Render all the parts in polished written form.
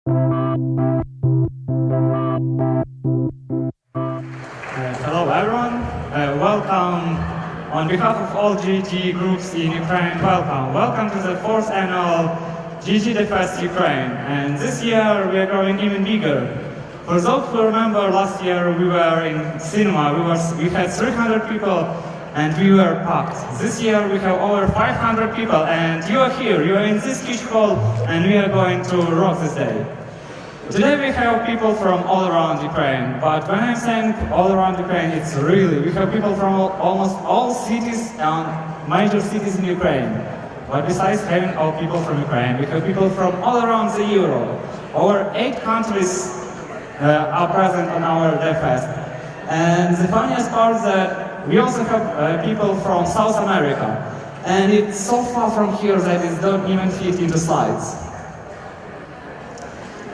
Hello everyone, welcome on behalf of all GDG groups in Ukraine, welcome to the 4th annual GDG DevFest Ukraine, and this year we are growing even bigger. For those who remember, last year we were in cinema, we had 300 people and we were packed. This year we have over 500 people and you are here, you are in this huge hall and we are going to rock this day. Today we have people from all around Ukraine, but when I'm saying all around Ukraine, it's really, we have people from almost all cities and major cities in Ukraine. But besides having all people from Ukraine, we have people from all around the Europe. Over 8 countries are present on our DevFest. And the funniest part is that we also have people from South America. And it's so far from here that it doesn't even fit into slides.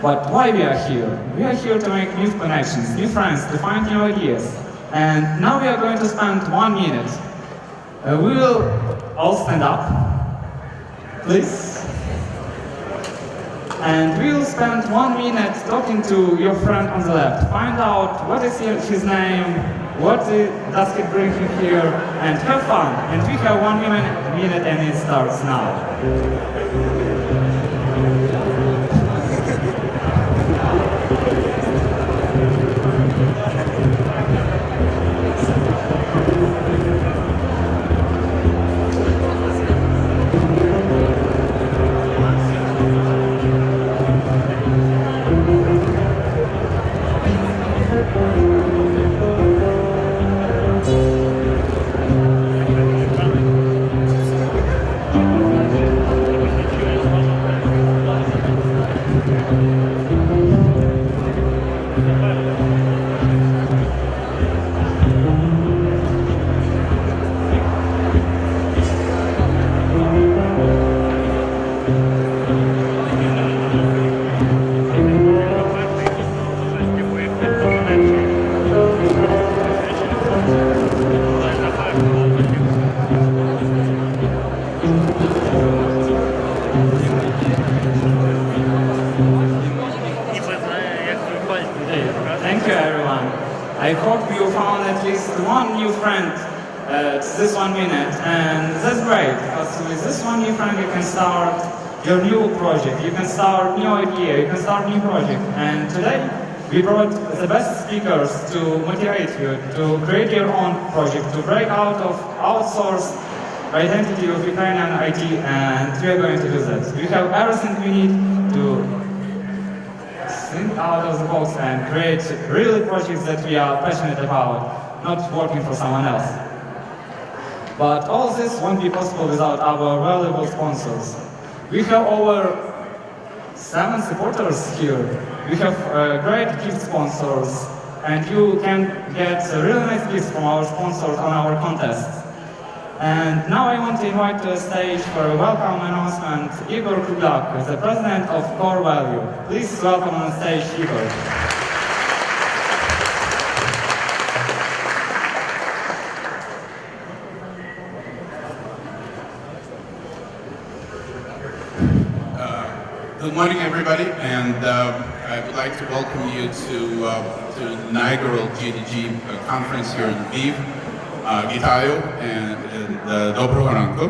But why we are here? We are here to make new connections, new friends, to find new ideas. And now we are going to spend 1 minute. We will all stand up, please. And we will spend 1 minute talking to your friend on the left. Find out what is his name, what does he bring him here, and have fun. And we have 1 minute and it starts now. Thank you everyone. I hope you found at least one new friend this 1 minute, and that's great, because with this one new friend you can start your new project, you can start new idea, you can start new project. And today we brought the best speakers to motivate you to create your own project, to break out of outsourced identity of Ukrainian IT, and we are going to do that. We have everything we need to think out of the box and create really projects that we are passionate about, not working for someone else. But all this won't be possible without our valuable sponsors. We have over 7 supporters here. We have great gift sponsors, and you can get really nice gifts from our sponsors on our contests. And now I want to invite to the stage for a welcome announcement Igor Kublak, the president of Core Value. Please welcome on stage Igor. Good morning, everybody, and I would like to welcome you to the inaugural GDG conference here in Lviv. Вітаю and доброго ранку.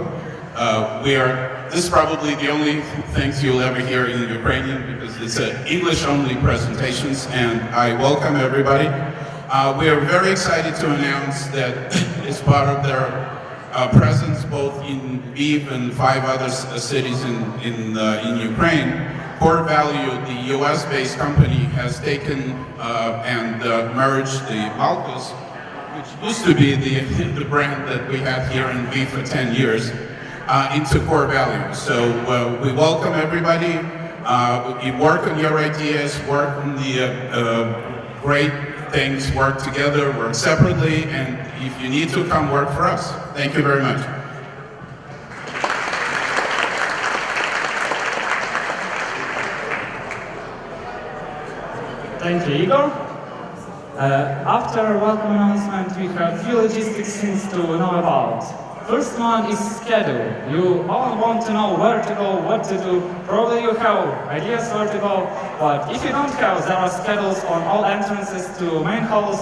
This is probably the only things you'll ever hear in Ukrainian because it's English-only presentations, and I welcome everybody. We are very excited to announce that as part of their presence both in Lviv and 5 other cities in Ukraine, Core Value, the US-based company, has taken and merged the Baltus, which used to be the brand that we had here in Lviv for 10 years, into Core Value. So we welcome everybody. We work on your ideas, work on the great things, work together, work separately, and if you need to, come work for us. Thank you very much. Thank you, Igor. After welcome announcement, we have few logistics things to know about. First one is schedule. You all want to know where to go, what to do. Probably you have ideas where to go, but if you don't have, there are schedules on all entrances to main halls.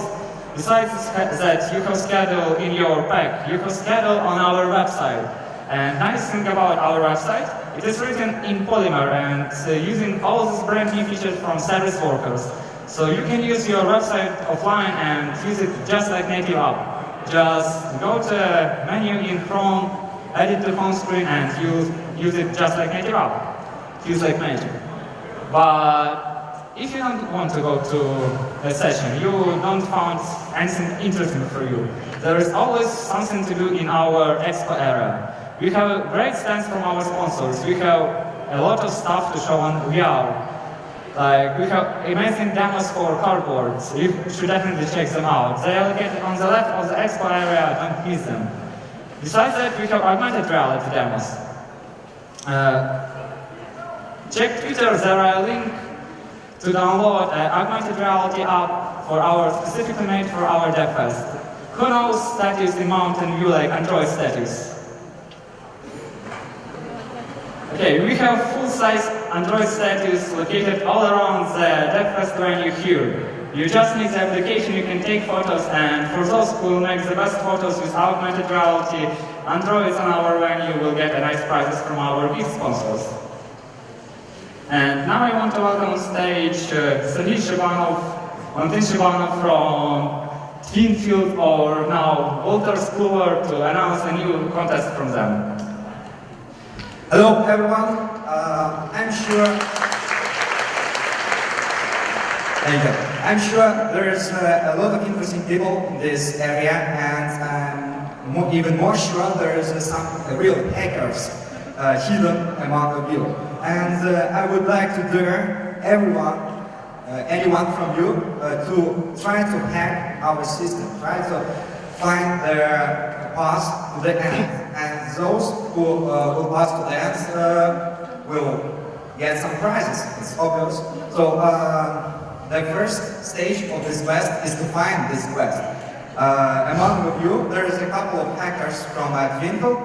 Besides that, you have schedule in your pack. You have schedule on our website. And nice thing about our website, it is written in Polymer and using all these brand new features from service workers. So you can use your website offline and use it just like native app. Just go to menu in Chrome, edit the home screen, and use it just like native app. Feels like magic. But if you don't want to go to a session, you don't find anything interesting for you, there is always something to do in our expo area. We have great stands from our sponsors. We have a lot of stuff to show on VR. Like, we have amazing demos for cardboards. You should definitely check them out. They are located on the left of the expo area, don't miss them. Besides that, we have augmented reality demos. Check Twitter, there are a link to download an augmented reality app for specifically made for our DevFest. Who knows status in Mountain View like Android status? Okay, we have full-size Android status located all around the DevFest venue here. You just need the application, you can take photos, and for those who will make the best photos with augmented reality, Androids on our venue will get a nice prizes from our big sponsors. And now I want to welcome on stage Valentyn Shybanov from Twinfield, or now Walters Kluwer, to announce a new contest from them. Hello everyone, I'm sure there's a lot of interesting people in this area, and I'm even more sure there's some real hackers hidden among you. And I would like to dare anyone from you to try to hack our system, try to find their path to the end. And those who will pass to the end will get some prizes, it's obvious. So the first stage of this quest is to find this quest. Among you, there is a couple of hackers from Twinfield.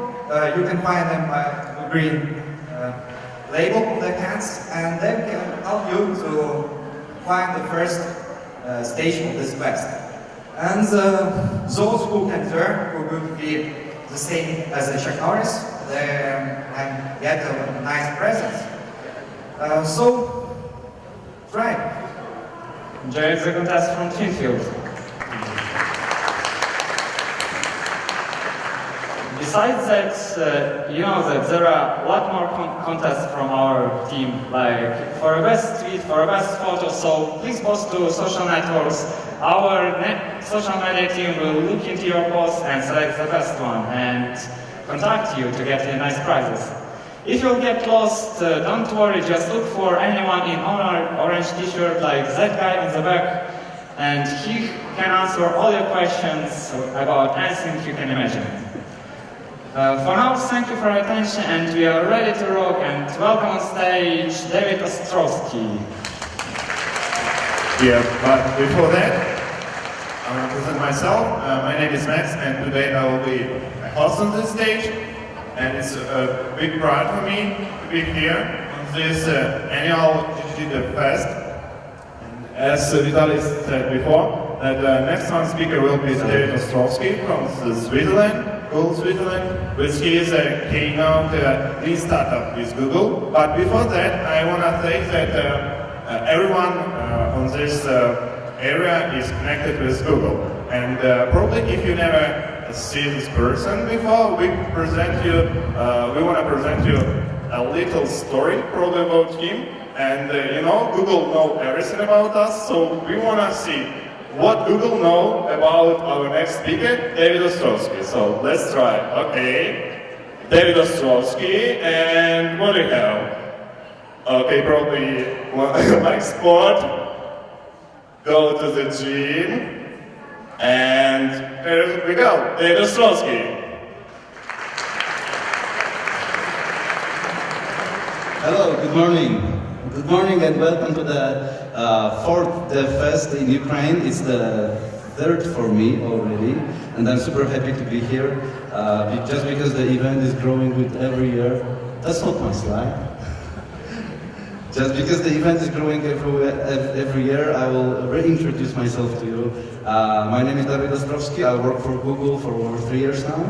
You can find them by the green label on their hands, and they can help you to find the first stage of this quest. And those who can turn, who will be the same as the Chuck Norris, and get a nice present. So, try. Enjoy the contest from Twinfield. Besides that, you know that there are a lot more contests from our team, like for a best tweet, for a best photo, so please post to social networks. Our social media team will look into your post and select the best one and contact you to get nice prizes. If you'll get lost, don't worry, just look for anyone in orange t-shirt like that guy in the back, and he can answer all your questions about anything you can imagine. For now, thank you for your attention, and we are ready to rock, and welcome on stage David Ostrowski. Yeah, but before that, I want to present myself. My name is Max, and today I will be a host on this stage. And it's a big pride for me to be here on this annual GDG DevFest. And as Vitaly said before, that the next one speaker will be David Ostrowski from Switzerland, Google Switzerland, which he is a keynote lean startup with Google. But before that, I want to say that everyone on this area is connected with Google. And probably if you never see this person before, we want to present you a little story probably about him. And you know, Google knows everything about us, so we want to see what Google knows about our next speaker, David Ostrowski. So let's try. Okay, David Ostrowski, and what do you have? Okay, probably like sport, go to the gym, and there we go, David Ostrowski. Hello, good morning. Good morning and welcome to the fourth DevFest in Ukraine. It's the third for me already, and I'm super happy to be here. Just because the event is growing with every year. That's not my slide. Just because the event is growing every year, I will reintroduce myself to you. My name is David Ostrowski. I work for Google for over 3 years now.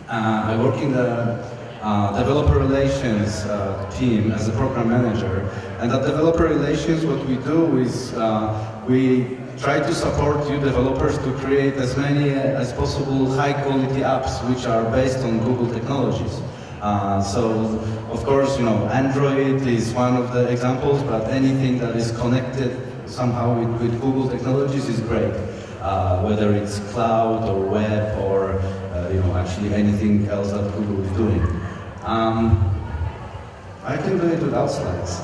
I work in the developer relations team as a program manager. And at developer relations, what we do is we try to support you developers to create as many as possible high-quality apps which are based on Google technologies. So, of course, you know, Android is one of the examples, but anything that is connected somehow with Google technologies is great. Whether it's cloud or web or, you know, actually anything else that Google is doing. I can do it without slides.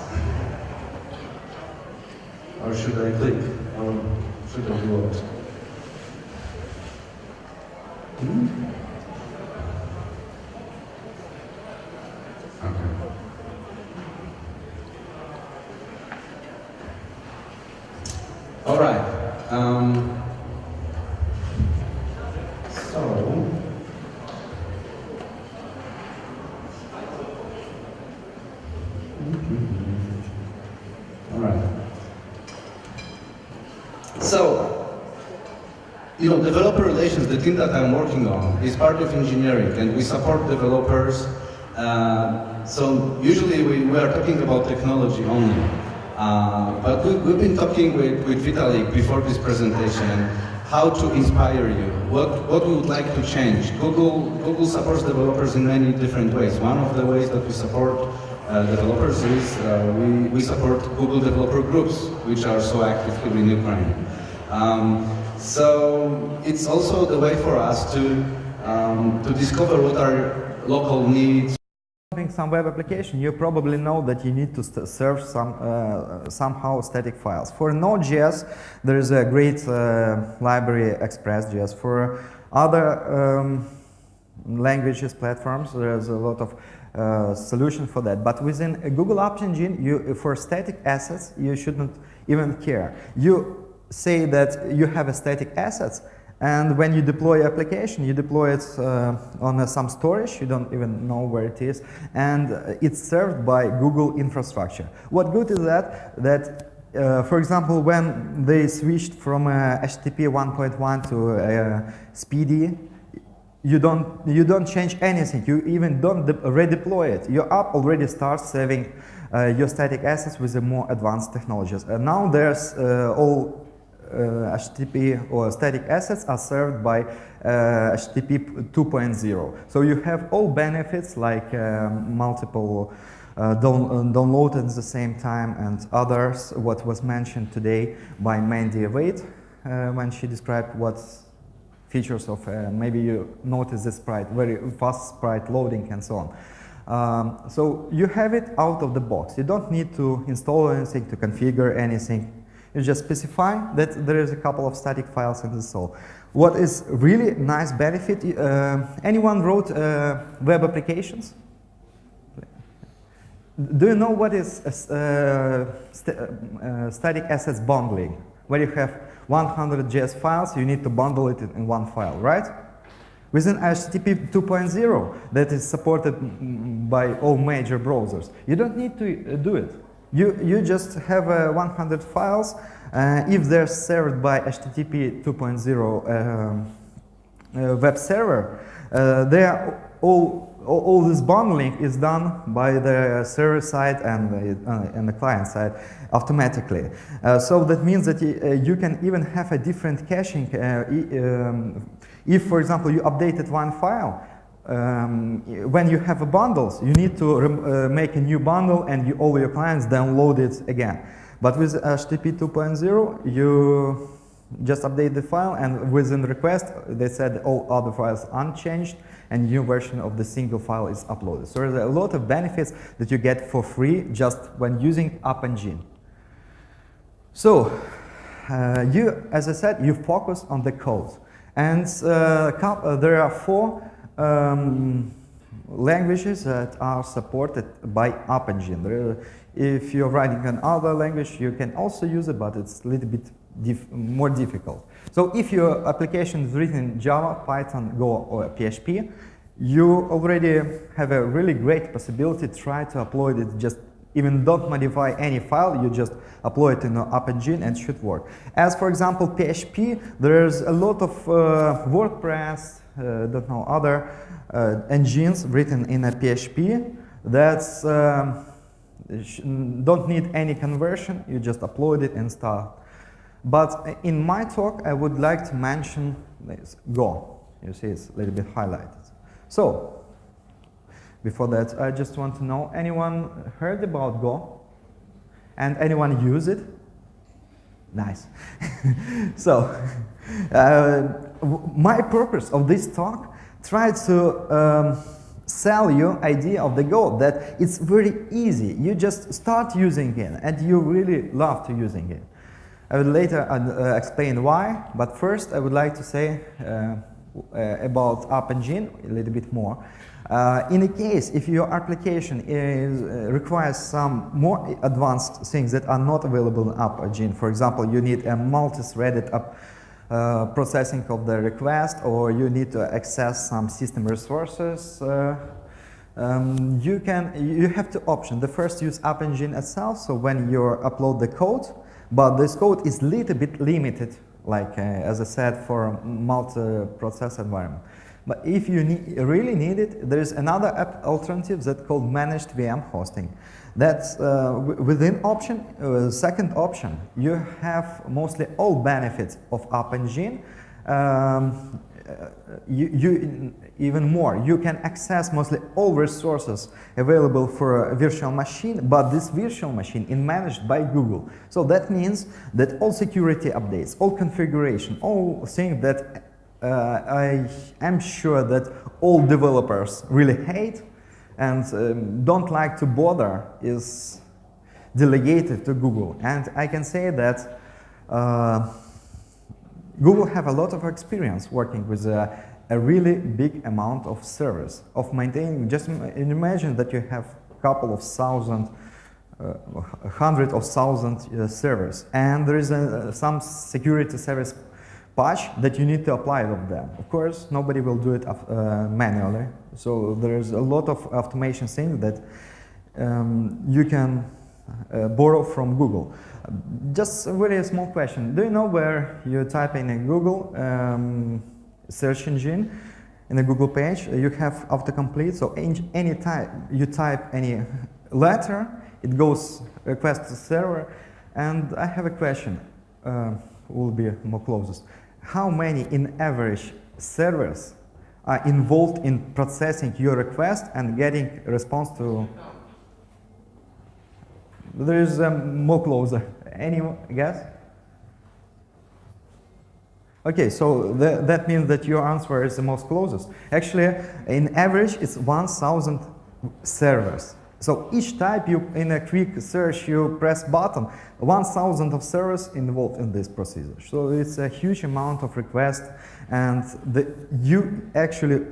Or should I click? Or should I do what? Okay. All right. So, you know, developer relations, the team that I'm working on, is part of engineering, and we support developers. So usually we are talking about technology only. But we've been talking with Vitalik before this presentation, how to inspire you, what we would like to change. Google supports developers in many different ways. One of the ways that we support developers is we support Google developer groups, which are so active here in Ukraine. So it's also the way for us to discover what our local needs. Some web application, you probably know that you need to serve somehow static files. For Node.js, there is a great library, Express.js. For other languages, platforms, there's a lot of solution for that. But within a Google Apps Engine, for static assets, you shouldn't even care. You say that you have a static assets, and when you deploy application, you deploy it on some storage, you don't even know where it is, and it's served by Google infrastructure. What good is that? For example, when they switched from HTTP 1.1 to Speedy, you don't change anything, you even don't redeploy it. Your app already starts saving your static assets with the more advanced technologies. And now there's all HTTP or static assets are served by HTTP 2.0. So you have all benefits like multiple download at the same time and others, what was mentioned today by Mandy Wade when she described what features of, maybe you notice the sprite, very fast sprite loading and so on. So you have it out of the box. You don't need to install anything, to configure anything. You just specify that there is a couple of static files in the soul. What is really nice benefit, anyone wrote web applications? Do you know what is static assets bundling? Where you have 100 JS files, you need to bundle it in one file, right? Within HTTP 2.0, that is supported by all major browsers, you don't need to do it. You just have 100 files. If they're served by HTTP 2.0 web server, all this bundling is done by the server side and the client side automatically. So that means that you can even have a different caching. If, for example, you updated one file, when you have a bundles, you need to make a new bundle and all your clients download it again. But with HTTP 2.0, you just update the file, and within the request, they said all other files unchanged, and new version of the single file is uploaded. So there's a lot of benefits that you get for free just when using App Engine. So as I said, you focus on the code, and there are 4 languages that are supported by App Engine. If you're writing another language, you can also use it, but it's a little bit more difficult. So if your application is written in Java, Python, Go, or PHP, you already have a really great possibility to try to upload it. Just even don't modify any file, you just upload it in an App Engine and it should work. As for example, PHP, there's a lot of WordPress, don't know, other engines written in a PHP that's don't need any conversion, you just upload it and start. But in my talk, I would like to mention this, Go. You see it's a little bit highlighted. So, before that, I just want to know, anyone heard about Go? And anyone use it? Nice. So, my purpose of this talk, try to sell you idea of the Go, that it's very easy. You just start using it, and you really love to using it. I will later explain why, but first I would like to say about App Engine a little bit more. In a case, if your application requires some more advanced things that are not available in App Engine, for example, you need a multi-threaded processing of the request, or you need to access some system resources, you have two options. The first, use App Engine itself, so when you upload the code, but this code is a little bit limited, like as I said, for multi-process environment. But if you really need it, there is another alternative that's called managed VM hosting. That's within option, second option, you have mostly all benefits of App Engine. Even more, you can access mostly all resources available for a virtual machine, but this virtual machine is managed by Google. So that means that all security updates, all configuration, all things that I am sure that all developers really hate and don't like to bother is delegated to Google. And I can say that Google have a lot of experience working with a really big amount of servers, of maintaining. Just imagine that you have a couple of thousand, hundreds of thousands servers, and there is some security service patch that you need to apply of them. Of course, nobody will do it manually, so there is a lot of automation things that you can borrow from Google. Just a very small question. Do you know where you type in a Google search engine, in a Google page, you have autocomplete, so any time you type any letter, it goes request to server. And I have a question, will be more closest. How many in average servers are involved in processing your request and getting a response to? There is more closer. Any guess? Okay, so that means that your answer is the most closest. Actually, in average, it's 1,000 servers. So each time you, in a quick search, you press button, 1,000 of servers involved in this procedure. So it's a huge amount of requests, and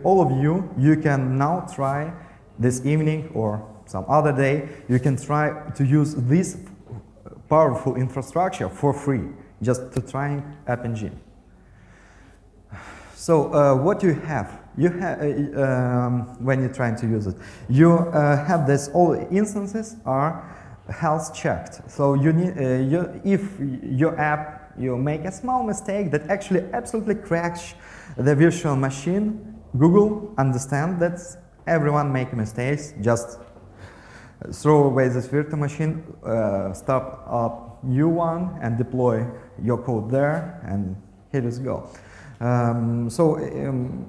all of you can now try this evening or some other day, you can try to use this powerful infrastructure for free, just to try App Engine. So what you have when you're trying to use it, you have this, all instances are health checked. So you need, if your app, you make a small mistake that actually absolutely crashes the virtual machine, Google understands that everyone makes mistakes, just throw away this virtual machine, start up new one and deploy your code there, and here it go.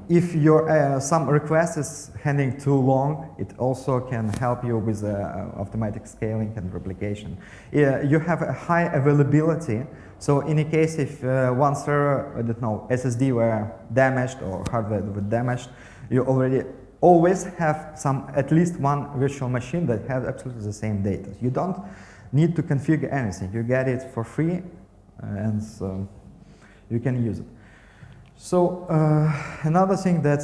If your some request is handling too long, it also can help you with automatic scaling and replication. You have a high availability, so in a case if one server, I don't know, SSD were damaged or hardware was damaged, you already always have at least one virtual machine that has absolutely the same data. You don't need to configure anything. You get it for free, and so you can use it. So another thing that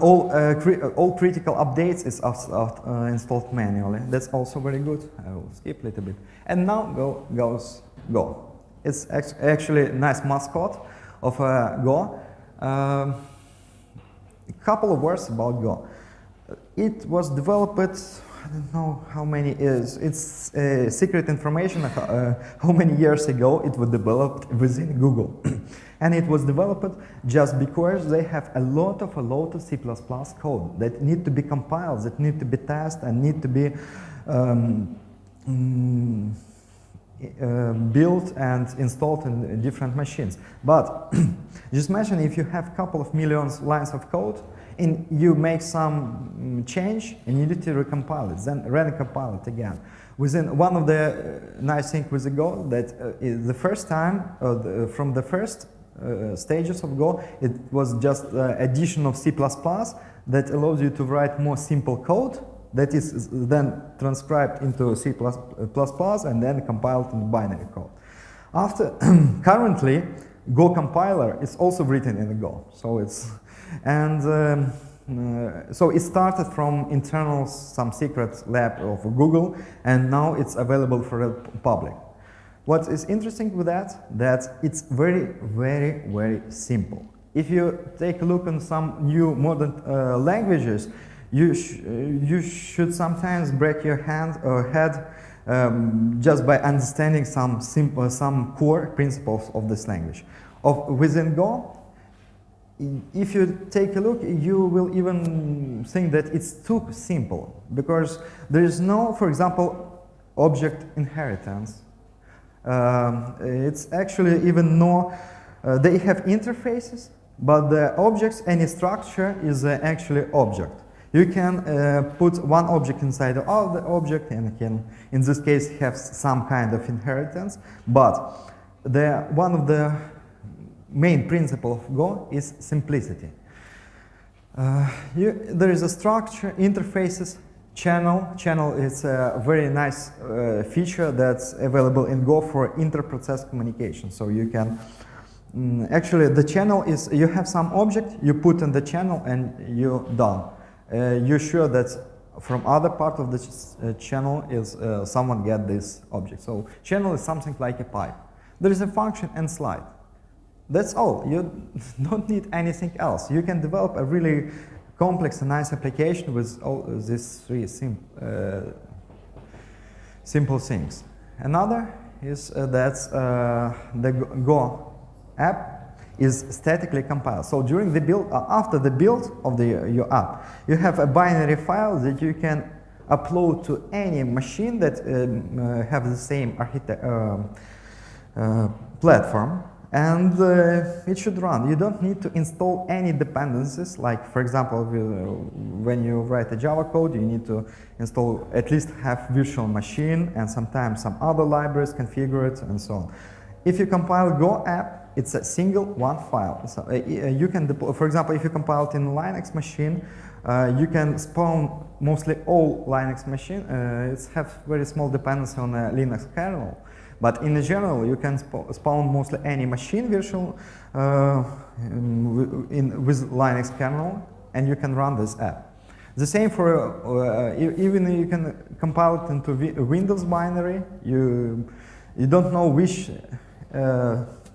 all critical updates is installed manually. That's also very good. I will skip a little bit. And now goes Go. It's actually a nice mascot of Go. A couple of words about Go. It was developed, I don't know how many years. It's secret information how many years ago it was developed within Google. And it was developed just because they have a lot of C++ code that need to be compiled, that need to be tested, and need to be built and installed in different machines. But just imagine if you have a couple of million lines of code and you make some change and you need to recompile it, then recompile it again. Within one of the nice things with the Go that the first time, from the first stages of Go, it was just addition of C++ that allows you to write more simple code that is then transcribed into C++ and then compiled in binary code. After currently, Go compiler is also written in Go, so it's so it started from internal some secret lab of Google, and now it's available for the public. What is interesting with that it's very, very, very simple. If you take a look on some new modern languages, you should sometimes break your hand or head just by understanding some core principles of this language. Within Go, if you take a look, you will even think that it's too simple because there is no, for example, object inheritance. It's actually even no, they have interfaces, but the objects, any structure is actually object. You can put one object inside the other object and can, in this case, have some kind of inheritance, but one of the main principle of Go is simplicity. There is a structure, interfaces, channel. Channel is a very nice feature that's available in Go for inter-process communication. So you can, actually the channel is, you have some object, you put in the channel and you're done. You're sure that from other part of the channel is someone get this object. So channel is something like a pipe. There is a function and slide. That's all. You don't need anything else. You can develop a really complex and nice application with all these three simple things. Another is that the Go app is statically compiled. So during the build, after the build of your app, you have a binary file that you can upload to any machine that have the same platform, and it should run. You don't need to install any dependencies, like for example, when you write a Java code, you need to install at least have virtual machine and sometimes some other libraries configured and so on. If you compile Go app, it's a single one file. So you can deploy, for example, if you compile it in Linux machine, you can spawn mostly all Linux machine. It's have very small dependency on a Linux kernel. But in general, you can spawn mostly any machine virtual with Linux kernel, and you can run this app. The same for, even you can compile it into Windows binary. You don't know which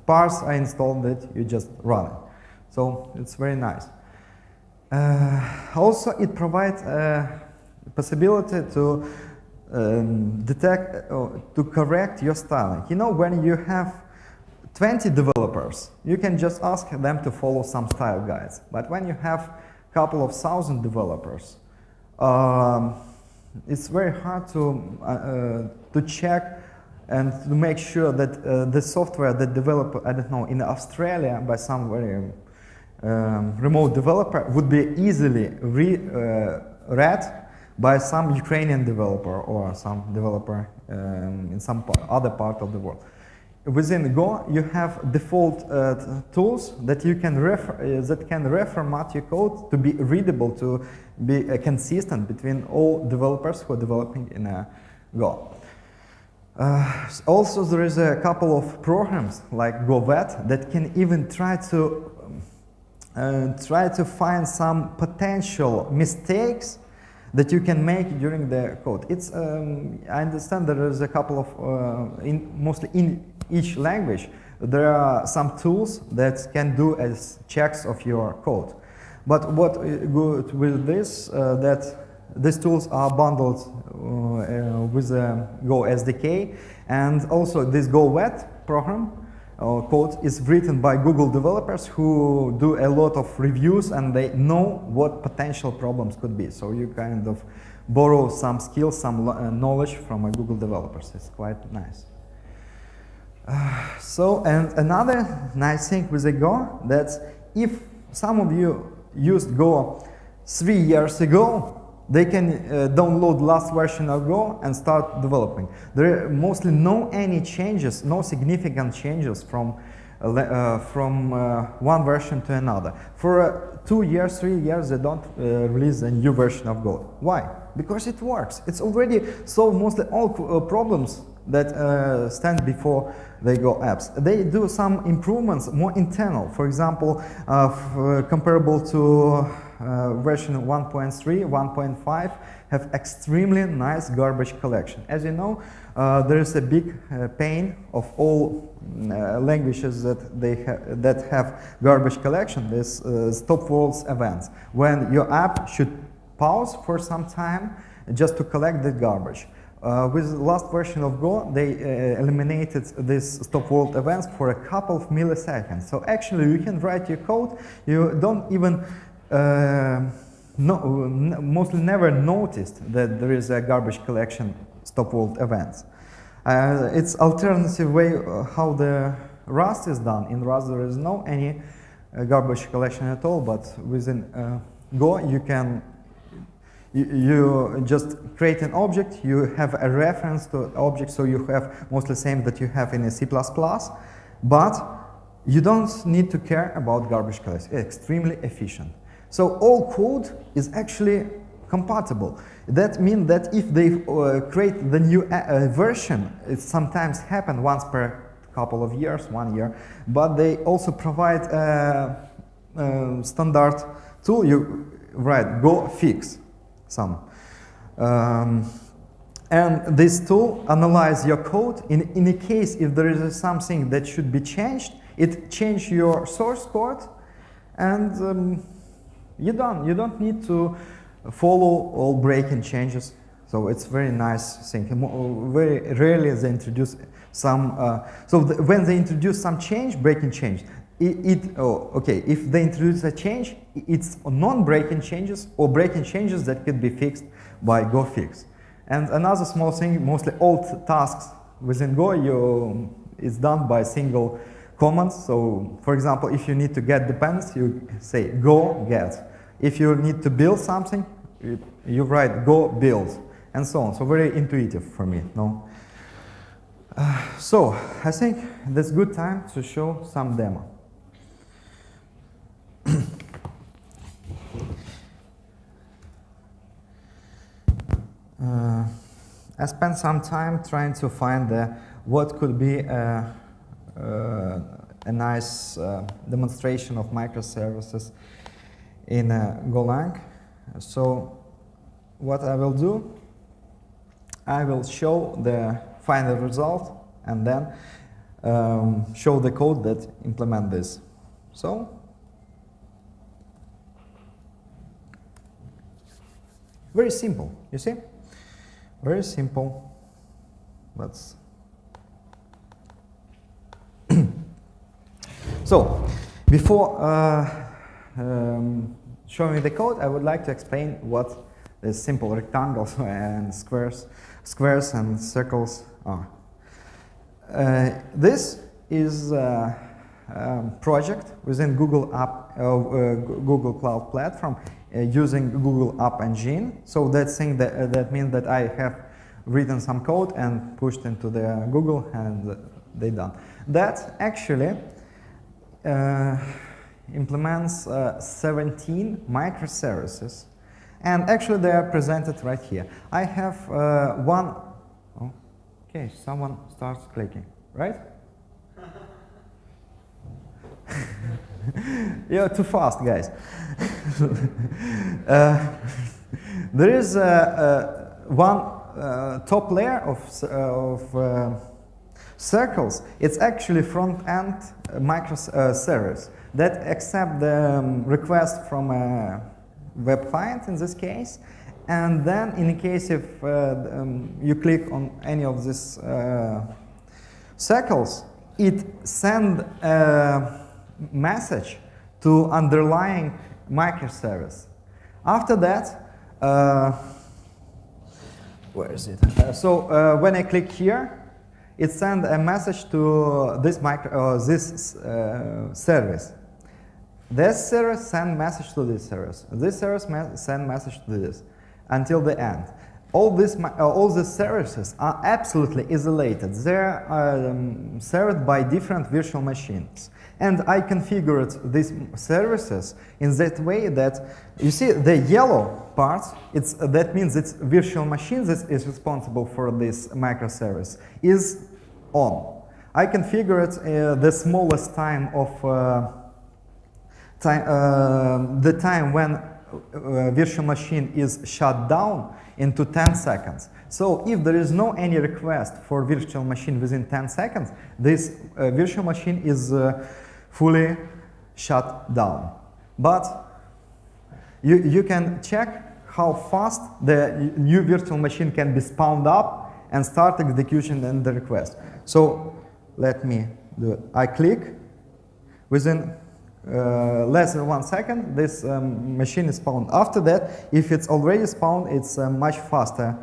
parts are installed, that you just run it. So it's very nice. Also, it provides a possibility to detect, to correct your styling. You know, when you have 20 developers, you can just ask them to follow some style guides. But when you have a couple of thousand developers, it's very hard to check and to make sure that the software that developed, I don't know, in Australia by some very remote developer would be easily read by some Ukrainian developer or some developer in some other part of the world. Within Go, you have default tools that you can that can reformat your code to be readable, to be consistent between all developers who are developing in Go. Also, there is a couple of programs like GoVet that can even try to try to find some potential mistakes that you can make during the code. It's I understand there is a couple of mostly in each language there are some tools that can do as checks of your code. But what good with this that these tools are bundled with the Go SDK, and also this Go Wet program code is written by Google developers who do a lot of reviews and they know what potential problems could be. So you kind of borrow some skills, some knowledge from Google developers. It's quite nice. And another nice thing with the Go, that if some of you used Go 3 years ago, they can download last version of Go and start developing. There are mostly no any changes, no significant changes from one version to another. For 2 years, 3 years, they don't release a new version of Go. Why? Because it works. It's already solved mostly all problems that stand before the Go apps. They do some improvements more internal. For example, comparable to version 1.3, 1.5 have extremely nice garbage collection. As you know, there is a big pain of all languages that have garbage collection, this stop words events, when your app should pause for some time just to collect the garbage. With the last version of Go, they eliminated these stop world events for a couple of milliseconds. So actually you can write your code, you don't even mostly never noticed that there is a garbage collection stop world events. It's alternative way how the Rust is done. In Rust there is no any garbage collection at all, but within Go you can you just create an object, you have a reference to object, so you have mostly same that you have in a C++, but you don't need to care about garbage collection. It's extremely efficient. So all code is actually compatible. That means that if they create the new version, it sometimes happens once per couple of years, 1 year, but they also provide a standard tool, you write Go fix some. And this tool analyzes your code. In a case if there is something that should be changed, it changes your source code, and you're done. You don't need to follow all breaking changes. So it's very nice thing. Very rarely they introduce some. When they introduce some change, breaking change, if they introduce a change, it's non-breaking changes or breaking changes that could be fixed by Go fix. And another small thing, mostly all tasks within Go, it's done by single command. So, for example, if you need to get dependency, you say Go get. If you need to build something, you write Go build, and so on. So very intuitive for me. No. So I think that's good time to show some demo. I spent some time trying to find what could be a nice demonstration of microservices in GoLang. So what I will do, I will show the final result and then show the code that implement this. So very simple, you see? Very simple. Let's so before showing the code, I would like to explain what the simple rectangles and squares and circles are. This is a project within Google Cloud Platform using Google App Engine. So that means that I have written some code and pushed into the Google, and they done. That actually implements 17 microservices, and actually they are presented right here. I have one. Oh, okay, someone starts clicking, right? You're too fast, guys. There is one top layer of circles. It's actually front-end microservice that accept the request from a web client in this case, and then in case if you click on any of these circles, it sends a message to underlying microservice. After that, where is it? When I click here, it sends a message to this service. This service sends message to this service. This service sends message to this until the end. All the services are absolutely isolated. They're served by different virtual machines. And I configured these services in that way that, you see, the yellow part, that means it's virtual machine that is responsible for this microservice, is on. I configured the smallest time of the time when virtual machine is shut down into 10 seconds. So if there is no any request for virtual machine within 10 seconds, this virtual machine is fully shut down. But you can check how fast the new virtual machine can be spawned up and start execution and the request. So let me do it. I click. Within less than 1 second, this machine is spawned. After that, if it's already spawned, it's much faster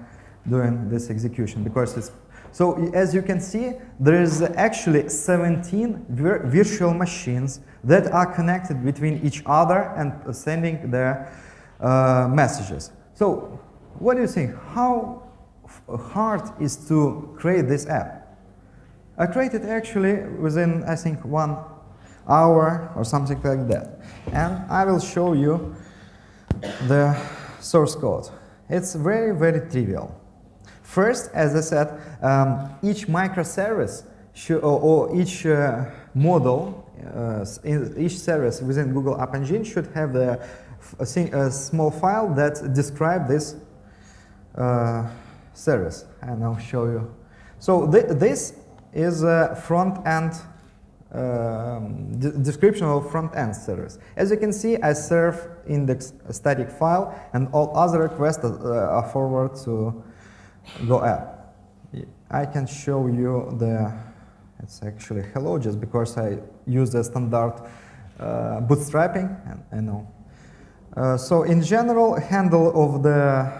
doing this execution because it's. So as you can see, there is actually 17 virtual machines that are connected between each other and sending their messages. So what do you think? How hard is to create this app? I created actually within, I think, 1 hour or something like that. And I will show you the source code. It's very, very trivial. First, as I said, each microservice or each model, each service within Google App Engine should have a small file that describes this service. And I'll show you. So this is a front-end description of front-end service. As you can see, I serve index a static file, and all other requests are forwarded to Go app. I can show you it's actually hello, just because I use the standard bootstrapping, and I know. So in general, handle of the,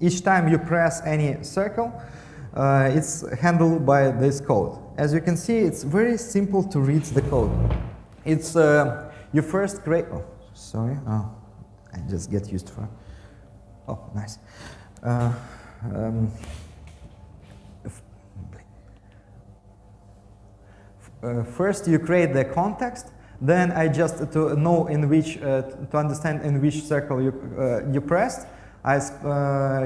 each time you press any circle, it's handled by this code. As you can see, it's very simple to read the code. It's, you first create, oh, sorry, oh, I just get used to it. Oh, nice. First you create the context, then I just to know in which to understand in which circle you pressed, I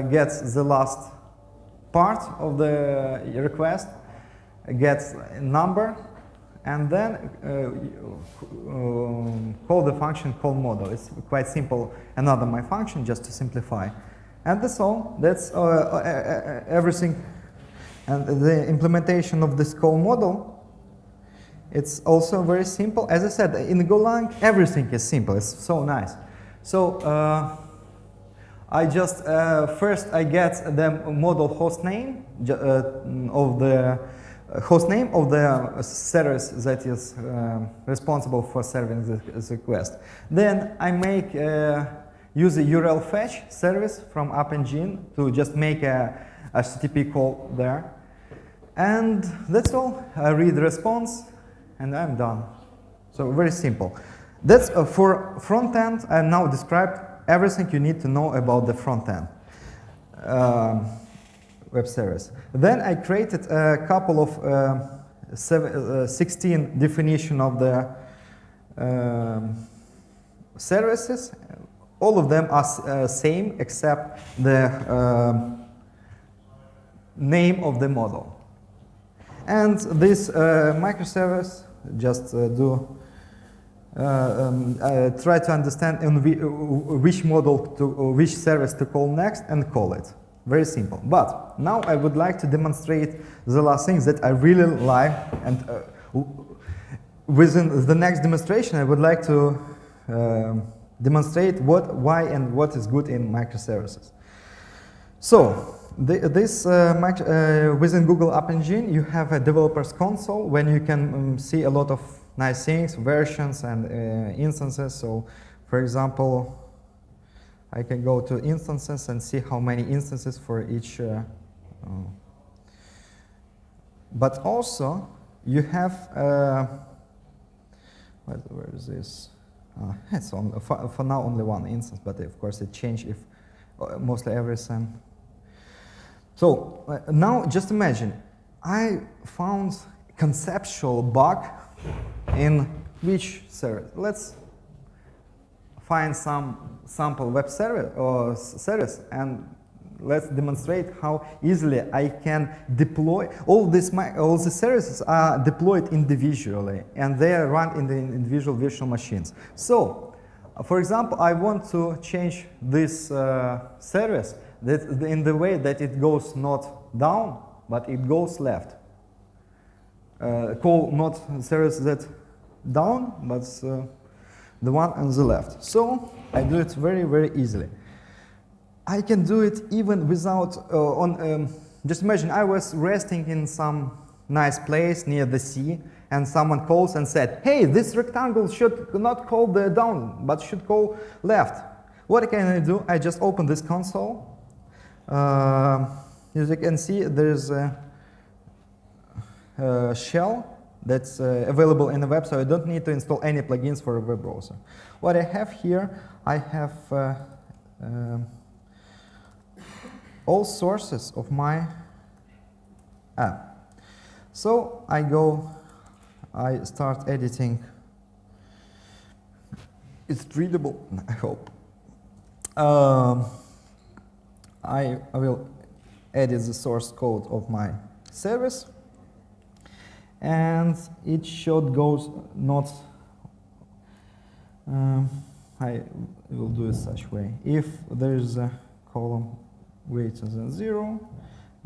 get the last part of the request, gets a number, and then call the function call model. It's quite simple. Another my function just to simplify. And that's all. That's everything. And the implementation of this call model, it's also very simple. As I said, in GoLang, everything is simple. It's so nice. So I just first I get the model host name of the service that is responsible for serving the request. Then I make use a URL fetch service from App Engine to just make a HTTP call there. And that's all. I read the response and I'm done. So very simple. That's for front end. I now described everything you need to know about the front end web service. Then I created a couple of 16 definition of the services. All of them are same except the name of the model. And this microservice just do try to understand in which model to, which service to call next and call it. Very simple. But now I would like to demonstrate the last things that I really like, and within the next demonstration I would like to demonstrate why and what is good in microservices. So within Google App Engine you have a developer's console when you can see a lot of nice things, versions and instances. So for example, I can go to instances and see how many instances for each. But also, you have, where is this? It's on, for now only one instance, but of course it changed if mostly everything. So now just imagine, I found conceptual bug in which service? Let's find some sample web service or service, and let's demonstrate how easily I can deploy. All the services are deployed individually, and they are run in the individual virtual machines. So, for example, I want to change this service in the way that it goes not down, but it goes left. Call not service that down, but the one on the left. So I do it very, very easily. I can do it even without, just imagine I was resting in some nice place near the sea, and someone calls and said, hey, this rectangle should not call the down, but should call left. What can I do? I just open this console. As you can see, there's a shell that's available in the web, so I don't need to install any plugins for a web browser. What I have here, I have all sources of my app. So I start editing. It's readable, I hope. I will edit the source code of my service, and it should go not. I will do it such way. If there is a column greater than 0,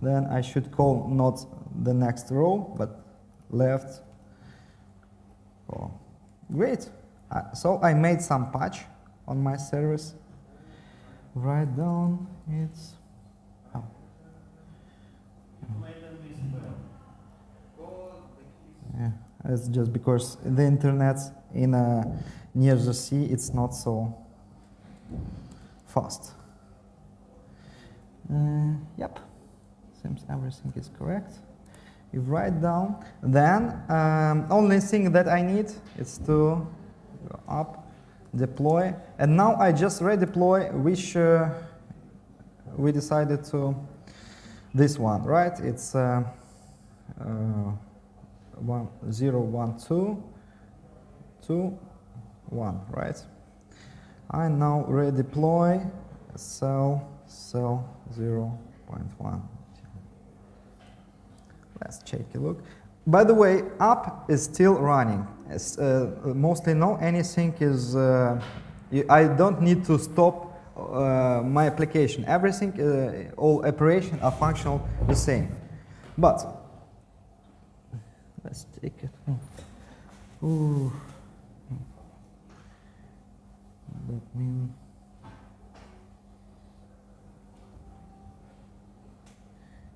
then I should call not the next row, but left column. Great. So I made some patch on my service. Write down it's. Oh. Yeah, it's just because the internet in near the sea, it's not so fast. Yep, seems everything is correct. You write down, then only thing that I need is to go up, deploy, and now I just redeploy which we decided to this one, right? It's 1, 0, 1, 2, 2, 1, right? I now redeploy cell 0.1. Let's take a look. By the way, app is still running. As mostly no, anything is. I don't need to stop my application. Everything, all operations are functional the same. But let's take it. Ooh. That means.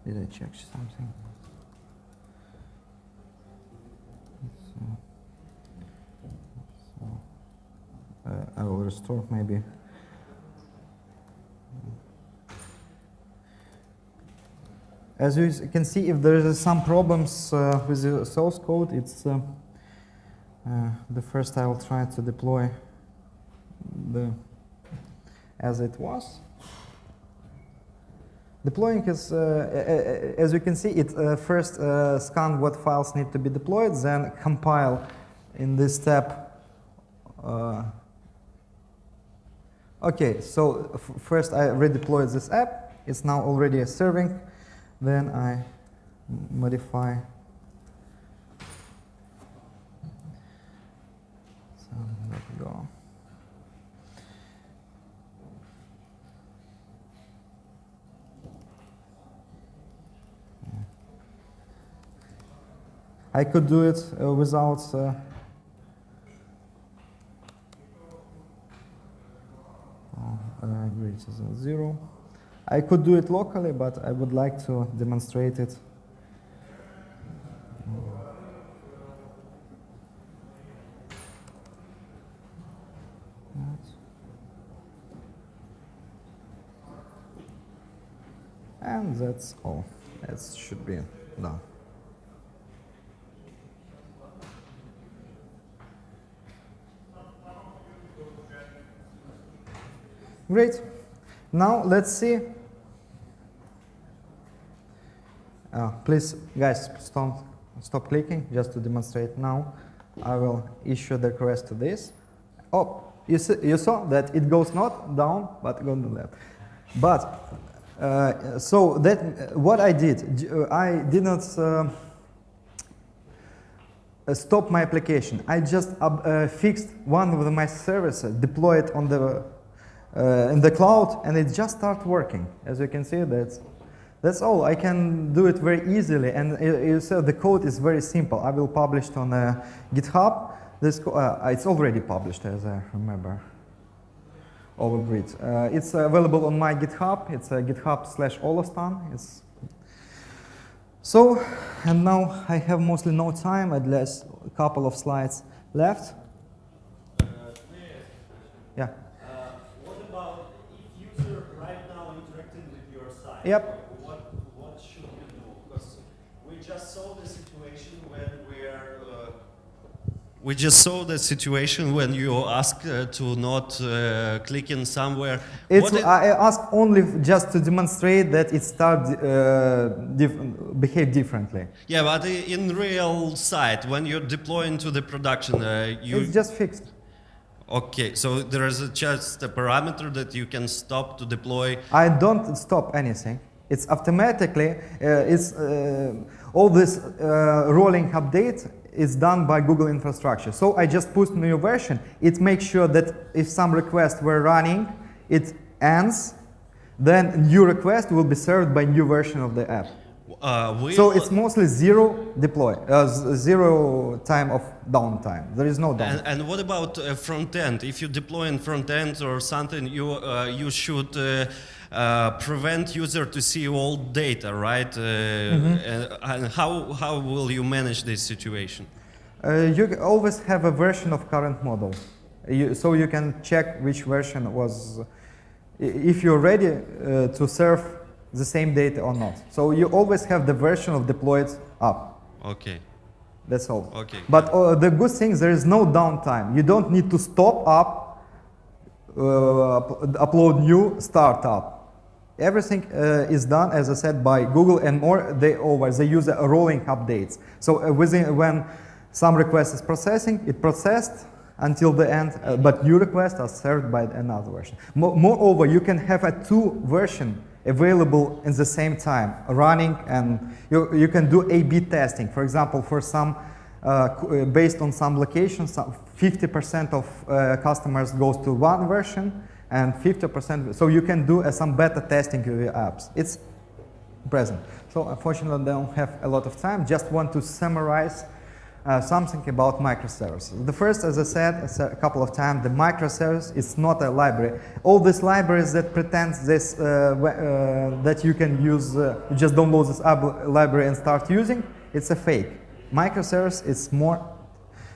Did I check something? I will restore maybe. As you can see, if there is some problems with the source code, it's the first I will try to deploy as it was. Deploying is, as you can see, it first scan what files need to be deployed, then compile in this step. Okay, so first I redeployed this app. It's now already serving. Then I modify some Let's go. I could do it without greater than 0. I could do it locally, but I would like to demonstrate it. And that's all. That should be done. Great. Now let's see. Please, guys, stop clicking just to demonstrate. Now I will issue the request to this. Oh, you saw that it goes not down, but going to left. But so that what I did, I did not stop my application. I just fixed one of my services, deployed on the in the cloud, and it just started working. As you can see, that's all. I can do it very easily, and you said the code is very simple. I will publish it on GitHub. This it's already published, as I remember. Overbreed. It's available on my GitHub. It's github/olostan. So, and now I have mostly no time. At least a couple of slides left. Yeah. What about if user right now interacted with your site? Yep. What should you do? Because we just saw the situation when when you ask to not click in somewhere. I ask only just to demonstrate that it behave differently. Yeah, but in real site, when you're deploying to the production, It's just fixed. Okay, so there is just a parameter that you can stop to deploy. I don't stop anything. It's automatically, all this rolling update is done by Google infrastructure. So I just push new version. It makes sure that if some requests were running, it ends, then new request will be served by new version of the app. So it's mostly zero deploy, zero time of downtime. There is no downtime. And what about front end? If you deploy in front end or something, you should prevent user to see all data, right? And how will you manage this situation? You always have a version of current model, so you can check which version was, if you're ready to serve the same data or not. So you always have the version of deployed up. Okay. That's all. Okay. But the good thing is there is no downtime. You don't need to stop up, upload new, start up. Everything is done, as I said, by Google, and more they use rolling updates. So when some request is processing, it processed until the end, but new requests are served by another version. Moreover, you can have a two version available in the same time running, and you can do A/B testing. For example, for some based on some locations, 50% of customers goes to one version, and 50%. So you can do some beta testing of your apps. It's present. So unfortunately, I don't have a lot of time. Just want to summarize something about microservices. The first, as I said a couple of times, the microservice is not a library. All these libraries that pretend this that you can use, you just download this library and start using, it's a fake. Microservice is more,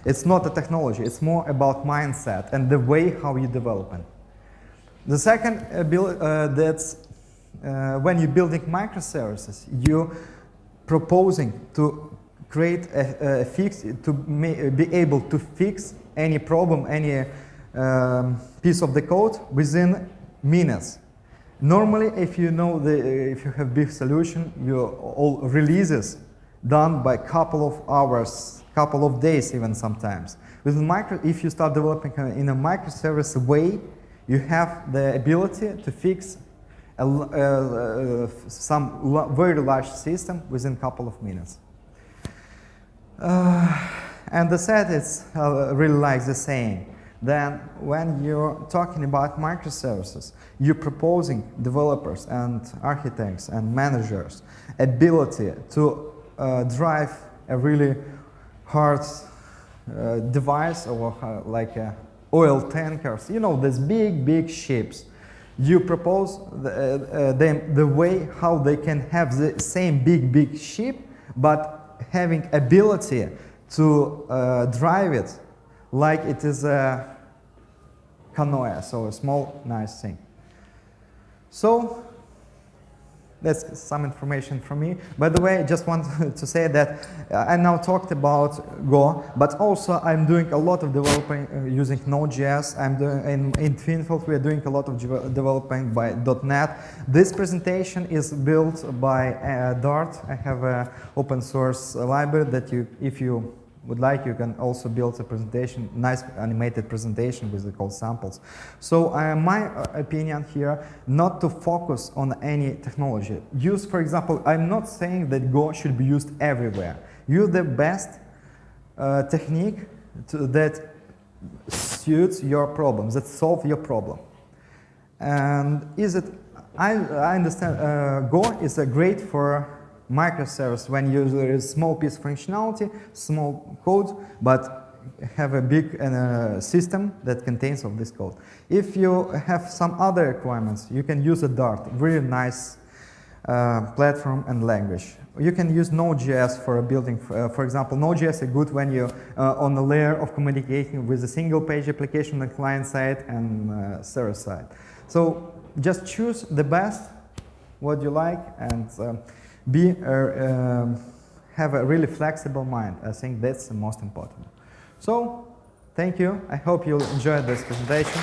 it's not a technology, it's more about mindset and the way how you develop it. The second, that's when you're building microservices, you're proposing to create a fix, to be able to fix any problem, any piece of the code within minutes. Normally, if you know if you have big solution, all releases done by couple of hours, couple of days, even sometimes. With if you start developing in a microservice way, you have the ability to fix some very large system within a couple of minutes. And the set is really like the saying then when you're talking about microservices, you're proposing developers and architects and managers ability to drive a really hard device or like oil tankers, you know, these big ships. You propose them the way how they can have the same big ship, but having ability to drive it like it is a canoe, so a small nice thing. So that's some information from me. By the way, I just want to say that I now talked about Go, but also I'm doing a lot of developing using Node.js. I'm doing in TwinField we are doing a lot of developing by .NET. This presentation is built by Dart. I have an open source library that you, if you would like, you can also build a presentation, nice animated presentation with the code samples. So my opinion here, not to focus on any technology. Use, for example, I'm not saying that Go should be used everywhere. Use the best technique that suits your problems, that solve your problem. And is it, I understand Go is great for microservice when there is small piece of functionality, small code, but have a big system that contains of this code. If you have some other requirements, you can use a Dart, really nice platform and language. You can use Node.js for building, for example, Node.js is good when you on the layer of communicating with a single page application on client side and server side. So just choose the best, what you like, and have a really flexible mind. I think that's the most important. So, thank you. I hope you'll enjoy this presentation.